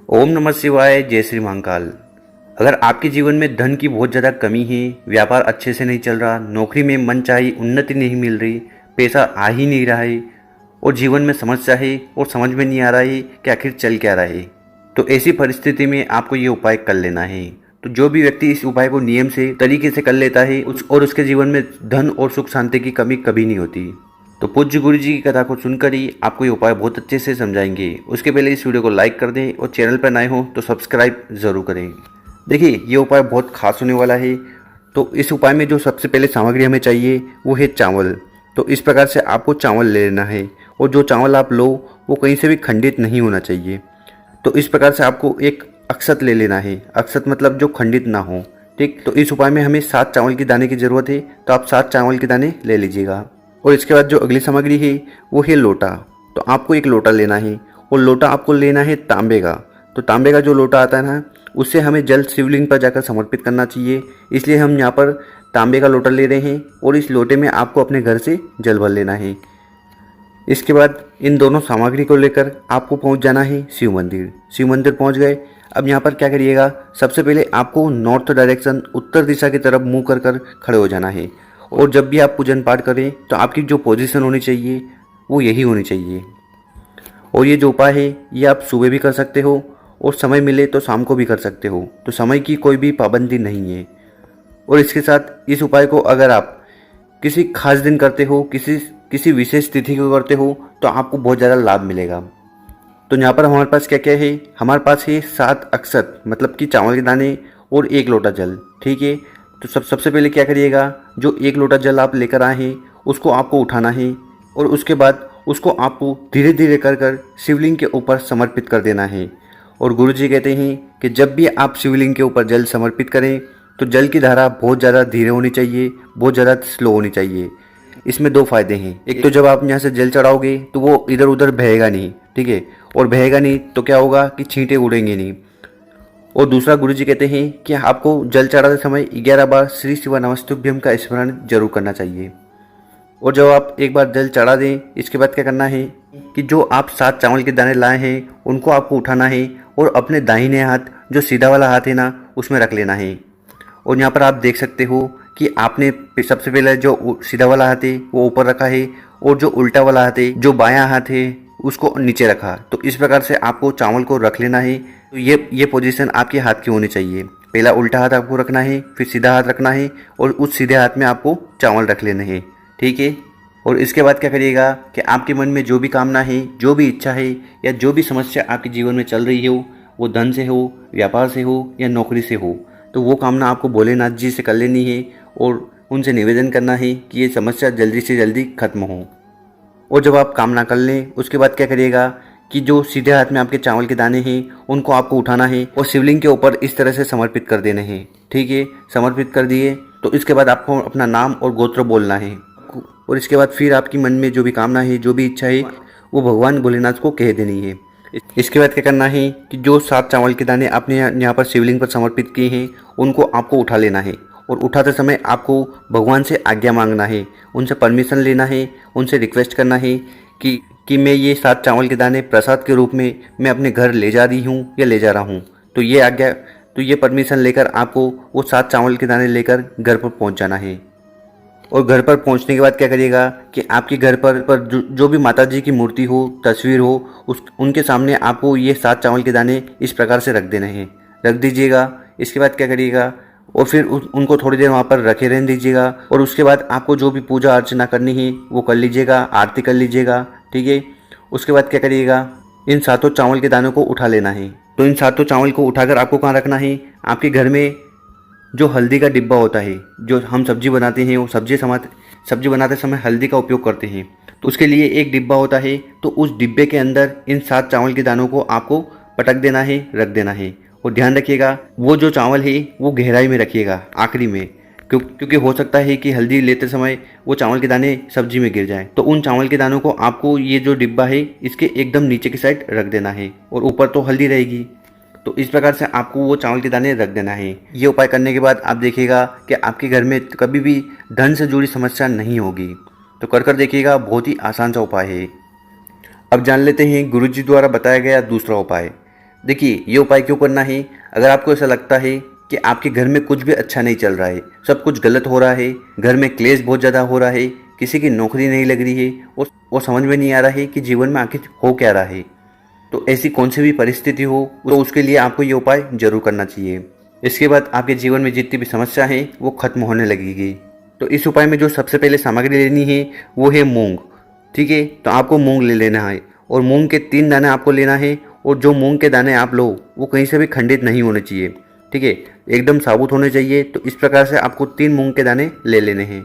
ओम नमः शिवाय। जय श्री महाकाल। अगर आपके जीवन में धन की बहुत ज़्यादा कमी है, व्यापार अच्छे से नहीं चल रहा, नौकरी में मनचाही उन्नति नहीं मिल रही, पैसा आ ही नहीं रहा है और जीवन में समस्या है और समझ में नहीं आ रहा है कि आखिर चल क्या रहा है, तो ऐसी परिस्थिति में आपको ये उपाय कर लेना है। तो जो भी व्यक्ति इस उपाय को नियम से तरीके से कर लेता है और उसके जीवन में धन और सुख शांति की कमी कभी नहीं होती। तो पूज्य गुरु जी की कथा को सुनकर ही आपको ये उपाय बहुत अच्छे से समझाएंगे। उसके पहले इस वीडियो को लाइक कर दें और चैनल पर नए हो तो सब्सक्राइब ज़रूर करें। देखिए, ये उपाय बहुत खास होने वाला है। तो इस उपाय में जो सबसे पहले सामग्री हमें चाहिए वो है चावल। तो इस प्रकार से आपको चावल ले लेना है और जो चावल आप लो वो कहीं से भी खंडित नहीं होना चाहिए। तो इस प्रकार से आपको एक अक्षत ले लेना है। अक्षत मतलब जो खंडित ना हो, ठीक। तो इस उपाय में हमें 7 चावल के दाने की ज़रूरत है, तो आप 7 चावल के दाने ले लीजिएगा। और इसके बाद जो अगली सामग्री है वो है लोटा। तो आपको एक लोटा लेना है और लोटा आपको लेना है तांबे का। तो तांबे का जो लोटा आता है ना, उससे हमें जल शिवलिंग पर जाकर समर्पित करना चाहिए, इसलिए हम यहाँ पर तांबे का लोटा ले रहे हैं और इस लोटे में आपको अपने घर से जल भर लेना है। इसके बाद इन दोनों सामग्री को लेकर आपको पहुँच जाना है शिव मंदिर। शिव मंदिर पहुँच गए। अब यहाँ पर क्या करिएगा, सबसे पहले आपको नॉर्थ डायरेक्शन, उत्तर दिशा की तरफ मुँह कर कर खड़े हो जाना है। और जब भी आप पूजन पाठ करें तो आपकी जो पोजीशन होनी चाहिए वो यही होनी चाहिए। और ये जो उपाय है ये आप सुबह भी कर सकते हो और समय मिले तो शाम को भी कर सकते हो। तो समय की कोई भी पाबंदी नहीं है। और इसके साथ इस उपाय को अगर आप किसी खास दिन करते हो, किसी विशेष तिथि को करते हो, तो आपको बहुत ज़्यादा लाभ मिलेगा। तो यहाँ पर हमारे पास क्या क्या है, हमारे पास है 7 अक्षत मतलब कि चावल के दाने और 1 लोटा जल, ठीक है। तो सबसे पहले क्या करिएगा, जो 1 लोटा जल आप लेकर आए हैं उसको आपको उठाना है और उसके बाद उसको आपको धीरे धीरे कर कर शिवलिंग के ऊपर समर्पित कर देना है। और गुरुजी कहते हैं कि जब भी आप शिवलिंग के ऊपर जल समर्पित करें तो जल की धारा बहुत ज़्यादा धीरे होनी चाहिए, बहुत ज़्यादा स्लो होनी चाहिए। इसमें 2 फायदे हैं। एक तो जब आप यहाँ से जल चढ़ाओगे तो वो इधर उधर बहेगा नहीं, ठीक है। और बहेगा नहीं तो क्या होगा कि छींटे उड़ेंगे नहीं। और दूसरा, गुरुजी कहते हैं कि आपको जल चढ़ाते समय 11 बार श्री शिवा नमस्तुभ्यम का स्मरण जरूर करना चाहिए। और जब आप एक बार जल चढ़ा दें, इसके बाद क्या करना है कि जो आप 7 चावल के दाने लाए हैं उनको आपको उठाना है और अपने दाहिने हाथ, जो सीधा वाला हाथ है ना, उसमें रख लेना है। और यहाँ पर आप देख सकते हो कि आपने सबसे पहले जो सीधा वाला हाथ है वो ऊपर रखा है और जो उल्टा वाला हाथ है, जो बायां हाथ है, उसको नीचे रखा। तो इस प्रकार से आपको चावल को रख लेना है। तो ये पोजीशन आपके हाथ की होनी चाहिए। पहला उल्टा हाथ आपको रखना है, फिर सीधा हाथ रखना है और उस सीधे हाथ में आपको चावल रख लेने हैं, ठीक है। और इसके बाद क्या करिएगा कि आपके मन में जो भी कामना है, जो भी इच्छा है या जो भी समस्या आपके जीवन में चल रही हो, वो धन से हो, व्यापार से हो या नौकरी से हो, तो वो कामना आपको भोलेनाथ जी से कर लेनी है और उनसे निवेदन करना है कि ये समस्या जल्दी से जल्दी खत्म हो। और जब आप कामना कर लें, उसके बाद क्या करिएगा कि जो सीधे हाथ में आपके चावल के दाने हैं उनको आपको उठाना है और शिवलिंग के ऊपर इस तरह से समर्पित कर देने हैं, ठीक है। समर्पित कर दिए तो इसके बाद आपको अपना नाम और गोत्र बोलना है। और इसके बाद फिर आपकी मन में जो भी कामना है, जो भी इच्छा है, वो भगवान भोलेनाथ को कह देनी है। इसके बाद क्या करना है कि जो 7 चावल के दाने आपने यहाँ पर शिवलिंग पर समर्पित किए हैं उनको आपको उठा लेना है। और उठाते समय आपको भगवान से आज्ञा मांगना है, उनसे परमिशन लेना है, उनसे रिक्वेस्ट करना है कि मैं ये 7 चावल के दाने प्रसाद के रूप में मैं अपने घर ले जा रही हूँ या ले जा रहा हूँ। तो ये परमिशन लेकर आपको वो 7 चावल के दाने लेकर घर पर पहुँच जाना है। और घर पर पहुंचने के बाद क्या करिएगा कि आपके घर पर जो भी माता जी की मूर्ति हो, तस्वीर हो, उनके सामने आपको ये 7 चावल के दाने इस प्रकार से रख देने हैं, रख दीजिएगा। इसके बाद क्या करिएगा और फिर उनको थोड़ी देर वहाँ पर रखे रहने दीजिएगा। और उसके बाद आपको जो भी पूजा अर्चना करनी है वो कर लीजिएगा, आरती कर लीजिएगा, ठीक है। उसके बाद क्या करिएगा, इन 7 चावल के दानों को उठा लेना है। तो इन 7 चावल को उठाकर आपको कहाँ रखना है, आपके घर में जो हल्दी का डिब्बा होता है, जो हम सब्जी बनाते हैं, वो सब्जी बनाते समय हल्दी का उपयोग करते हैं, तो उसके लिए एक डिब्बा होता है। तो उस डिब्बे के अंदर इन 7 चावल के दानों को आपको पटक देना है, रख देना है। और ध्यान रखिएगा वो जो चावल है वो गहराई में रखिएगा, आखिरी में, क्योंकि हो सकता है कि हल्दी लेते समय वो चावल के दाने सब्जी में गिर जाएं। तो उन चावल के दानों को आपको ये जो डिब्बा है इसके एकदम नीचे की साइड रख देना है और ऊपर तो हल्दी रहेगी। तो इस प्रकार से आपको वो चावल के दाने रख देना है। ये उपाय करने के बाद आप देखिएगा कि आपके घर में कभी भी धन से जुड़ी समस्या नहीं होगी। तो कर देखिएगा, बहुत ही आसान सा उपाय है। अब जान लेते हैं गुरुजी द्वारा बताया गया दूसरा उपाय। देखिए, ये उपाय क्यों करना है? अगर आपको ऐसा लगता है कि आपके घर में कुछ भी अच्छा नहीं चल रहा है, सब कुछ गलत हो रहा है, घर में क्लेश बहुत ज़्यादा हो रहा है, किसी की नौकरी नहीं लग रही है और समझ में नहीं आ रहा है कि जीवन में आखिर हो क्या रहा है, तो ऐसी कौन सी भी परिस्थिति हो तो उसके लिए आपको ये उपाय जरूर करना चाहिए। इसके बाद आपके जीवन में जितनी भी समस्या है वो खत्म होने लगेगी। तो इस उपाय में जो सबसे पहले सामग्री लेनी है वो है मूंग। ठीक है, तो आपको मूंग ले लेना है और मूंग के 3 दाने आपको लेना है। और जो मूंग के दाने आप लो वो कहीं से भी खंडित नहीं होने चाहिए। ठीक है, एकदम साबुत होने चाहिए। तो इस प्रकार से आपको 3 मूंग के दाने ले लेने हैं।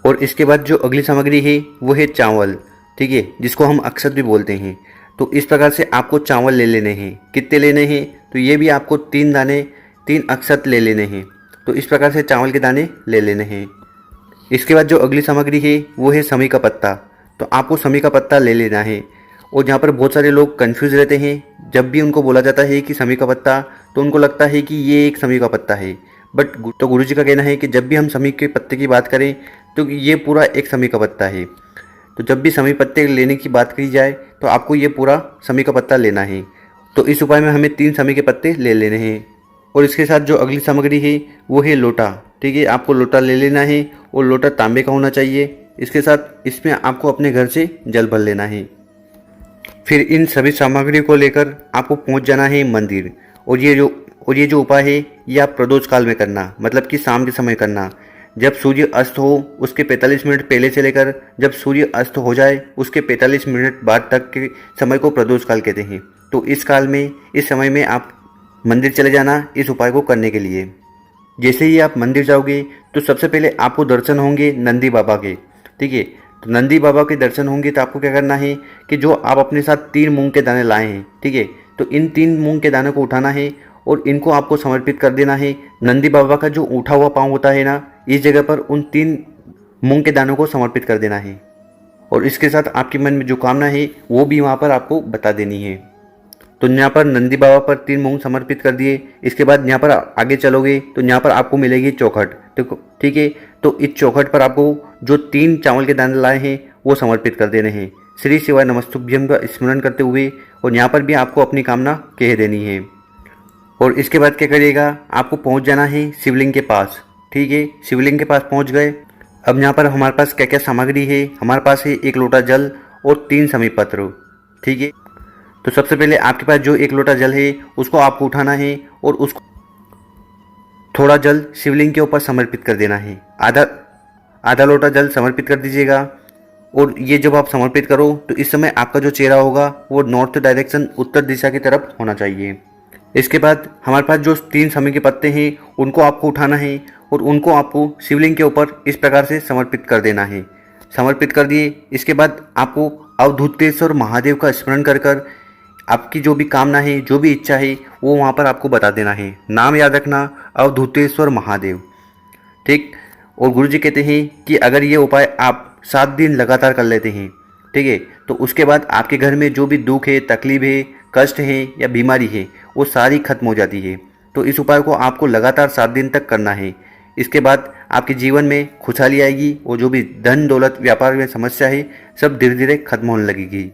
और इसके बाद जो अगली सामग्री है वो है चावल। ठीक है, जिसको हम अक्षत भी बोलते हैं। तो इस प्रकार से आपको चावल ले लेने हैं। कितने लेने हैं? तो ये भी आपको 3 दाने, 3 अक्षत ले लेने हैं। तो इस प्रकार से चावल के दाने ले लेने हैं। इसके बाद जो अगली सामग्री है वो है समी का पत्ता। तो आपको समी का पत्ता ले लेना है। और यहाँ पर बहुत सारे लोग कंफ्यूज रहते हैं। जब भी उनको बोला जाता है कि समी का पत्ता, तो उनको लगता है कि ये एक समी का पत्ता है। बट तो गुरुजी का कहना है कि जब भी हम समी के पत्ते की बात करें तो ये पूरा एक समी का पत्ता है। तो जब भी समी पत्ते लेने की बात करी जाए तो आपको ये पूरा समी का पत्ता लेना है। तो इस उपाय में हमें 3 समी के पत्ते ले लेने हैं। और इसके साथ जो अगली सामग्री है वो है लोटा। ठीक है, आपको लोटा ले लेना है और लोटा तांबे का होना चाहिए। इसके साथ इसमें आपको अपने घर से जल भर लेना है। फिर इन सभी सामग्री को लेकर आपको पहुंच जाना है मंदिर। और ये जो उपाय है ये आप प्रदोष काल में करना, मतलब कि शाम के समय करना। जब सूर्य अस्त हो उसके 45 मिनट पहले से लेकर जब सूर्य अस्त हो जाए उसके 45 मिनट बाद तक के समय को प्रदोष काल कहते हैं। तो इस काल में, इस समय में आप मंदिर चले जाना इस उपाय को करने के लिए। जैसे ही आप मंदिर जाओगे तो सबसे पहले आपको दर्शन होंगे नंदी बाबा के। ठीक है, तो नंदी बाबा के दर्शन होंगे तो आपको क्या करना है कि जो आप अपने साथ 3 मूंग के दाने लाए हैं, ठीक है, तो इन 3 मूंग के दानों को उठाना है और इनको आपको समर्पित कर देना है। नंदी बाबा का जो उठा हुआ पाँव होता है ना, इस जगह पर उन 3 मूंग के दानों को समर्पित कर देना है। और इसके साथ आपके मन में जो कामना है वो भी वहाँ पर आपको बता देनी है। तो यहाँ पर नंदी बाबा पर 3 मूंग समर्पित कर दिए। इसके बाद यहाँ पर आगे चलोगे तो यहाँ पर आपको मिलेगी चौखट। तो ठीक है, तो इस चौखट पर आपको जो 3 चावल के दाने लाए हैं वो समर्पित कर देने हैं श्री शिवाय नमस्तुभ्यम का स्मरण करते हुए। और यहाँ पर भी आपको अपनी कामना कह देनी है। और इसके बाद क्या करिएगा, आपको पहुँच जाना है शिवलिंग के पास। ठीक है, शिवलिंग के पास पहुँच गए। अब यहाँ पर हमारे पास क्या क्या सामग्री है, हमारे पास है 1 लोटा जल और 3 समी पत्र। ठीक है, तो सबसे पहले आपके पास जो 1 लोटा जल है उसको आपको उठाना है और उसको थोड़ा जल शिवलिंग के ऊपर समर्पित कर देना है। आधा लोटा जल समर्पित कर दीजिएगा। और ये जब आप समर्पित करो तो इस समय आपका जो चेहरा होगा वो नॉर्थ डायरेक्शन, उत्तर दिशा की तरफ होना चाहिए। इसके बाद हमारे पास जो 3 समी के पत्ते हैं उनको आपको उठाना है और उनको आपको शिवलिंग के ऊपर इस प्रकार से समर्पित कर देना है। समर्पित कर दिए, इसके बाद आपको अवधूतेश्वर महादेव का स्मरण कर कर आपकी जो भी कामना है, जो भी इच्छा है वो वहाँ पर आपको बता देना है। नाम याद रखना, अवधूतेश्वर महादेव। ठीक, और गुरुजी कहते हैं कि अगर ये उपाय आप 7 दिन लगातार कर लेते हैं, ठीक है, तो उसके बाद आपके घर में जो भी दुख है, तकलीफ है, कष्ट है या बीमारी है वो सारी खत्म हो जाती है। तो इस उपाय को आपको लगातार 7 दिन तक करना है। इसके बाद आपके जीवन में खुशहाली आएगी और जो भी धन दौलत व्यापार में समस्या है सब धीरे धीरे खत्म होने लगेगी।